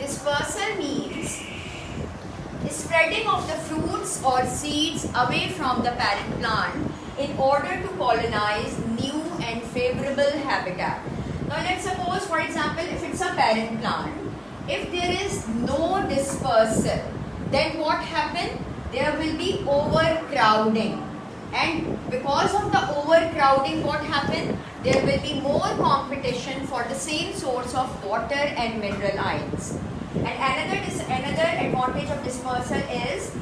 dispersal means spreading of the fruits or seeds away from the parent plant in order to colonize new and favorable habitat. Now let's suppose, for example, if it's a parent plant, if there is no dispersal, then what happens? There will be overcrowding, and because of the overcrowding, what happens? There will be more competition for the same source of water and mineral ions. And another advantage of dispersal is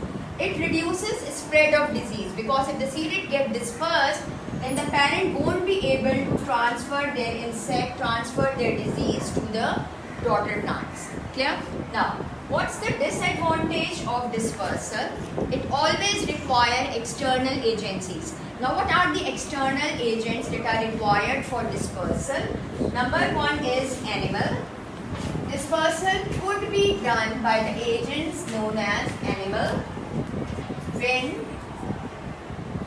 it reduces spread of disease, because if the seed get dispersed, then the parent won't be able to transfer their disease to the daughter plants. Clear? Now, what's the disadvantage of dispersal? It always requires external agencies. Now, what are the external agents that are required for dispersal? Number one is animal. Dispersal could be done by the agents known as animal, wind,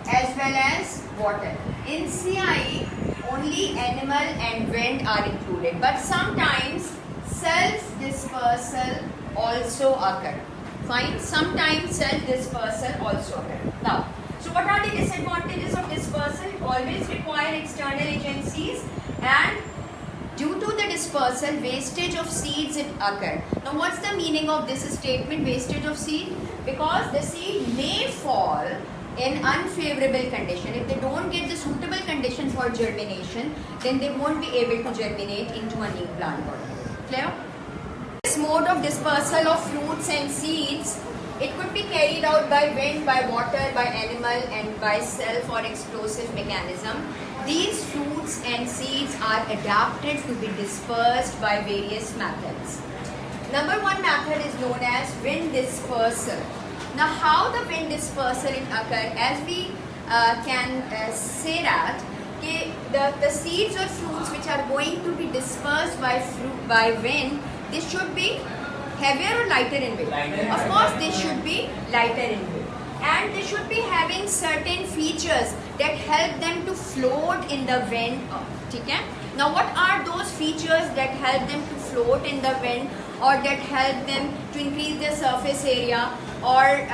as well as water. In CI, only animal and wind are included, but sometimes self-dispersal also occur. Fine, sometimes self-dispersal also occur. Now, so what are the disadvantages of dispersal? It always requires external agencies, and due to the dispersal, wastage of seeds occur. Now, what's the meaning of this statement, wastage of seed? Because the seed may fall in unfavorable condition. If they don't get the suitable condition for germination, then they won't be able to germinate into a new plant body. Clear? This mode of dispersal of fruits and seeds, it could be carried out by wind, by water, by animal, and by self or explosive mechanism. These fruits and seeds are adapted to be dispersed by various methods. Number one method is known as wind dispersal. Now, how the wind dispersal it occurs? As we can say that the seeds or fruits which are going to be dispersed by wind, they should be heavier or lighter in weight. Of course, they should be lighter in weight, and they should be having certain features that help them to float in the wind. Okay? Now, what are those features that help them to float in the wind, or that help them to increase their surface area, or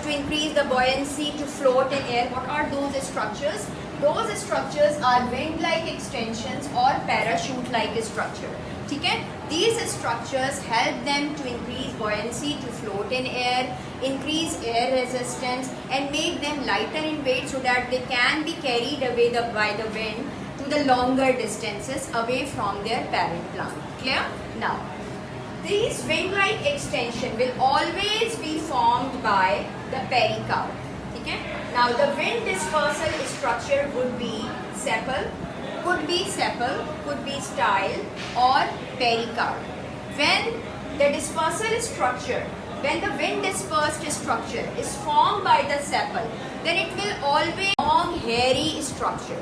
to increase the buoyancy to float in air? What are those structures? Those structures are wind-like extensions or parachute-like structure. Okay? These structures help them to increase buoyancy, to float in air, increase air resistance, and make them lighter in weight so that they can be carried away by the wind to the longer distances away from their parent plant. Clear? Now, these wind-like extension will always be formed by the pericarp. Okay? Now, the wind dispersal structure would be sepal, could be style, or pericarp. When the dispersal structure, when the wind dispersed structure is formed by the sepal, then it will always form hairy structure.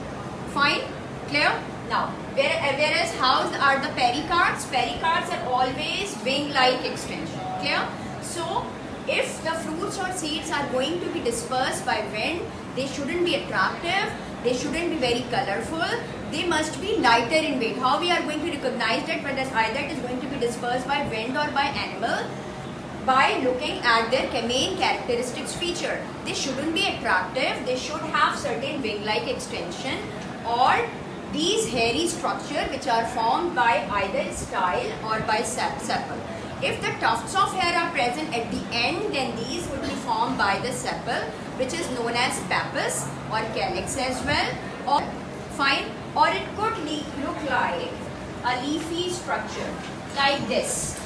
Fine? Clear? Now, whereas how are the pericarps? Pericarps are always wing-like extension. Clear? So, if the fruits or seeds are going to be dispersed by wind, they shouldn't be attractive, they shouldn't be very colorful, they must be lighter in weight. How we are going to recognize that whether either it is going to be dispersed by wind or by animal? By looking at their main characteristics feature. They shouldn't be attractive, they should have certain wing-like extension, or these hairy structure which are formed by either style or by sepal. If the tufts of hair are present at the end, then these would be formed by the sepal, which is known as pappus or calyx as well. Or fine, or it could look like a leafy structure like this.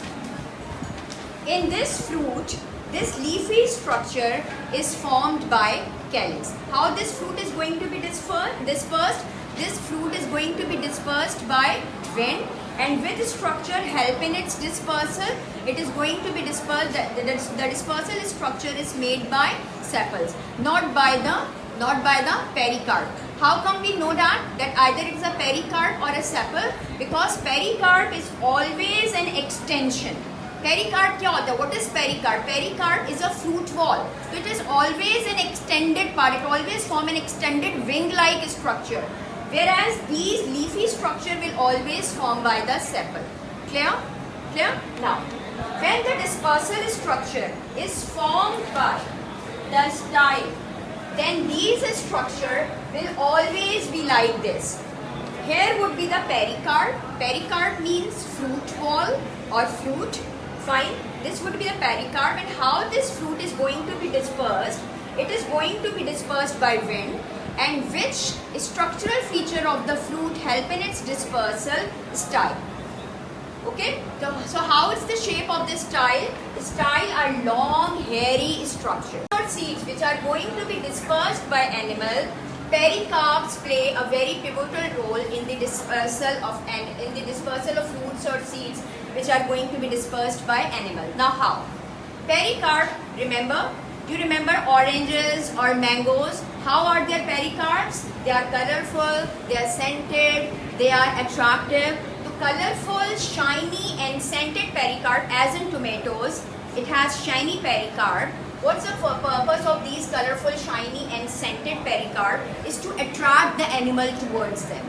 In this fruit, this leafy structure is formed by calyx. How this fruit is going to be dispersed? This fruit is going to be dispersed by wind, and with structure help in its dispersal, it is going to be dispersed. The dispersal structure is made by sepals, not by the pericarp. How come we know that either it's a pericarp or a sepal? Because pericarp is always an extension. Pericarp क्या होता है? What is pericarp? Pericarp is a fruit wall. So it is always an extended part. It always form an extended wing-like structure. Whereas these leafy structure will always form by the sepal. Clear? Clear? Now, When the dispersal structure is formed by the style, then these structure will always be like this. Here would be the pericarp. Pericarp means fruit wall or fruit. Fine. This would be the pericarp, and how this fruit is going to be dispersed? It is going to be dispersed by wind, and which structural feature of the fruit help in its dispersal? Style. Okay, so how is the shape of this style? The style are long, hairy structure. Seeds which are going to be dispersed by animal, pericarps play a very pivotal role in the dispersal of fruits or seeds which are going to be dispersed by animal. Now how? Pericarp, remember? Do you remember oranges or mangoes? How are their pericarps? They are colorful, they are scented, they are attractive. The colorful, shiny and scented pericarp, as in tomatoes, it has shiny pericarp. What's the purpose of these colorful, shiny and scented pericarp? Is to attract the animal towards them.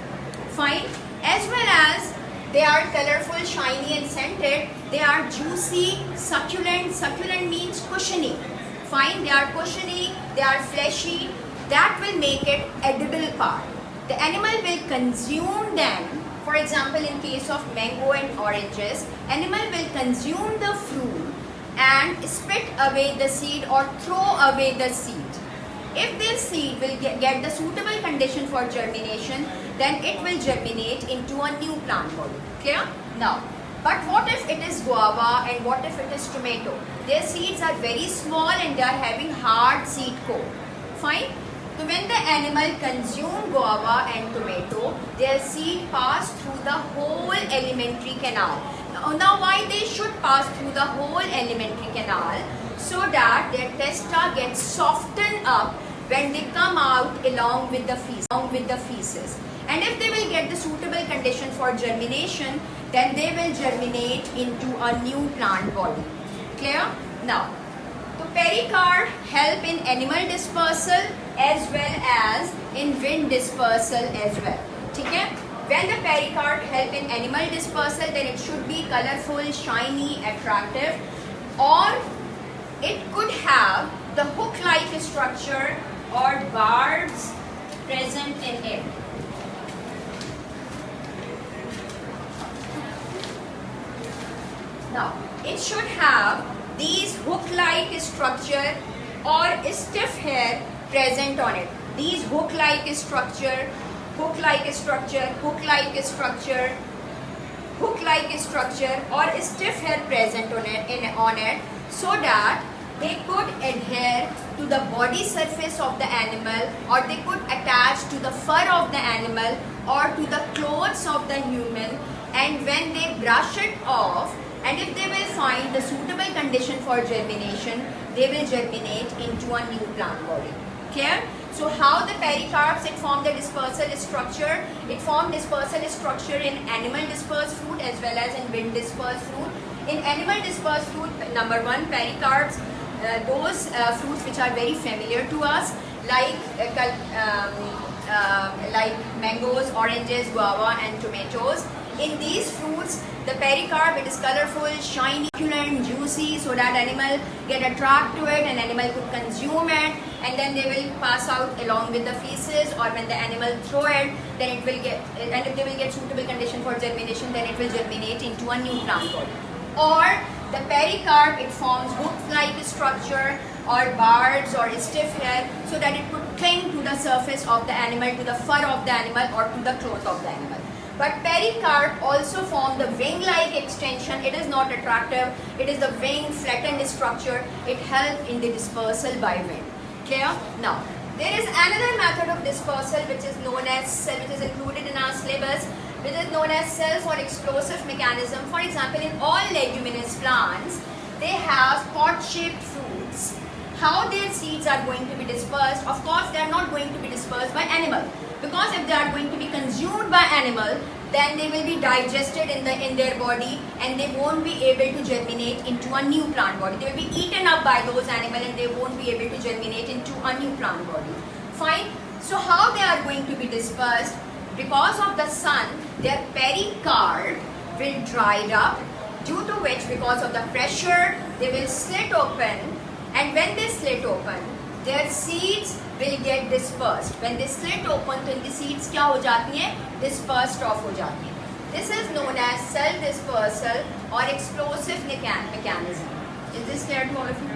Fine. As well as they are colorful, shiny and scented, they are juicy, succulent. Succulent means cushiony. Fine. They are cushiony, they are fleshy. That will make it edible part. The animal will consume them. For example, in case of mango and oranges, animal will consume the fruit and spit away the seed or throw away the seed. If this seed will get the suitable condition for germination, then it will germinate into a new plant body. Clear? Now, but what if it is guava and what if it is tomato? Their seeds are very small and they are having hard seed coat. Fine? So when the animal consume guava and tomato, their seed pass through the whole alimentary canal. Now why they should pass through the whole alimentary canal? So that their testa gets softened up when they come out along with the feces. And if they will get the suitable condition for germination, then they will germinate into a new plant body. Clear? Now, the pericarp help in animal dispersal as well as in wind dispersal as well. Okay? When the pericarp help in animal dispersal, then it should be colorful, shiny, attractive, or it could have the hook-like structure or barbs present in it. Now, it should have these hook-like structure or stiff hair present on it. These hook-like structure, hook-like structure, hook-like structure, hook-like structure or stiff hair present on it, so that they could adhere to the body surface of the animal, or they could attach to the fur of the animal or to the clothes of the human, and when they brush it off, and if they will find the suitable condition for germination, they will germinate into a new plant body. Clear? So how the pericarps, it form the dispersal structure. It form dispersal structure in animal dispersed fruit as well as in wind dispersed fruit. In animal dispersed fruit, number one, pericarps, those fruits which are very familiar to us, like mangoes, oranges, guava and tomatoes. In these fruits, the pericarp, it is colorful, shiny, succulent, juicy, so that animal get attracted to it and animal could consume it, and then they will pass out along with the feces, or when the animal throw it, then it will get, and if they will get suitable condition for germination, then it will germinate into a new plant body. Or the pericarp, it forms hook-like structure or barbs or stiff hair, so that it could cling to the surface of the animal, to the fur of the animal or to the cloth of the animal. But pericarp also form the wing-like extension. It is not attractive. It is the wing flattened structure. It helps in the dispersal by wind. Clear? Now, there is another method of dispersal which is known as cell, which is included in our syllabus, which is known as cells or explosive mechanism. For example, in all leguminous plants, they have pod-shaped fruits. How their seeds are going to be dispersed? Of course, they are not going to be dispersed by animal. Because if they are going to be consumed by animal, then they will be digested in their body and they won't be able to germinate into a new plant body. They will be eaten up by those animals and they won't be able to germinate into a new plant body. Fine. So how they are going to be dispersed? Because of the sun, their pericarp will dry up. due to which, because of the pressure, they will slit open, and when they slit open, their seeds will get dispersed. When they slit open, तो इनकी seeds क्या हो जाती हैं? Dispersed off हो जाती हैं. This is known as cell dispersal or explosive mechanism. Is this clear to all of you?